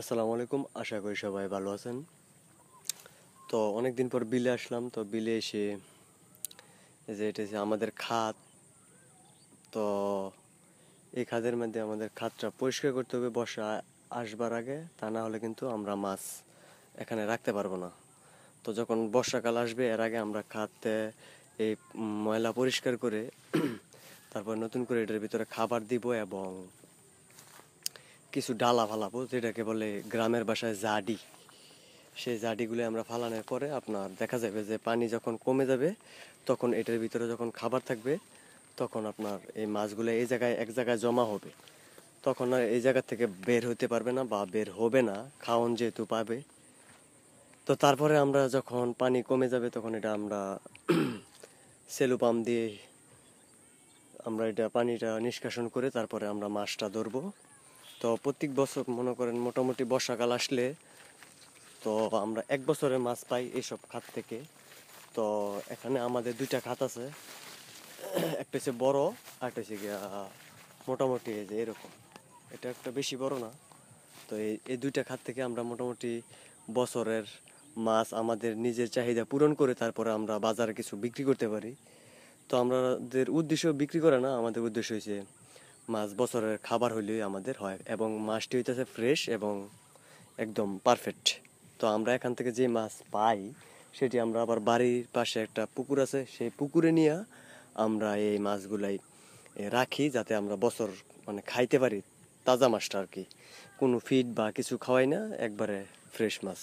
আসসালামু আলাইকুম, আশা করি সবাই ভালো আছেন। তো অনেকদিন পর বিলে আসলাম। তো বিলে এসে এই যে এটা হচ্ছে আমাদের খাত। তো এই খাদের মধ্যে আমাদের খাতটা পরিষ্কার করতে হবে বর্ষা আসবার আগে, তা না হলে কিন্তু আমরা মাছ এখানে রাখতে পারবো না। তো যখন বর্ষাকাল আসবে এর আগে আমরা খাতে এই ময়লা পরিষ্কার করে তারপর নতুন করে এটার ভিতরে খাবার দিব এবং কিছু ডালা ফালাবো, যেটাকে বলে গ্রামের ভাষায় জাডি। সেই জাডিগুলো আমরা ফালানোর পরে আপনার দেখা যাবে যে পানি যখন কমে যাবে তখন এটার ভিতরে যখন খাবার থাকবে তখন আপনার এই মাছগুলো এই জায়গায় এক জায়গায় জমা হবে। তখন আর এই জায়গা থেকে বের হতে পারবে না বা বের হবে না, খাওন যেহেতু পাবে। তো তারপরে আমরা যখন পানি কমে যাবে তখন এটা আমরা সেলো পাম্প দিয়ে আমরা এটা পানিটা নিষ্কাশন করে তারপরে আমরা মাছটা ধরবো। তো প্রত্যেক বছর মনে করেন মোটামুটি বর্ষাকাল আসলে তো আমরা এক বছরের মাছ পাই এইসব খাত থেকে। তো এখানে আমাদের দুইটা খাত আছে, একটা হচ্ছে বড় আর একটা হচ্ছে গিয়া মোটামুটি এই যে এরকম। এটা একটা বেশি বড় না। তো এই দুইটা খাত থেকে আমরা মোটামুটি বছরের মাছ আমাদের নিজের চাহিদা পূরণ করে তারপরে আমরা বাজারে কিছু বিক্রি করতে পারি। তো আমাদের উদ্দেশ্য বিক্রি করে না, আমাদের উদ্দেশ্য হয়েছে মাছ বছরের খাবার হইলেই আমাদের হয় এবং মাছটি হইতেছে ফ্রেশ এবং একদম পারফেক্ট। তো আমরা এখান থেকে যে মাছ পাই সেটি আমরা আবার বাড়ির পাশে একটা পুকুর আছে, সেই পুকুরে নিয়ে আমরা এই মাছগুলাই রাখি যাতে আমরা বছর মানে খাইতে পারি তাজা মাছটা আর কি। কোনো ফিড বা কিছু খাওয়াই না, একবারে ফ্রেশ মাছ।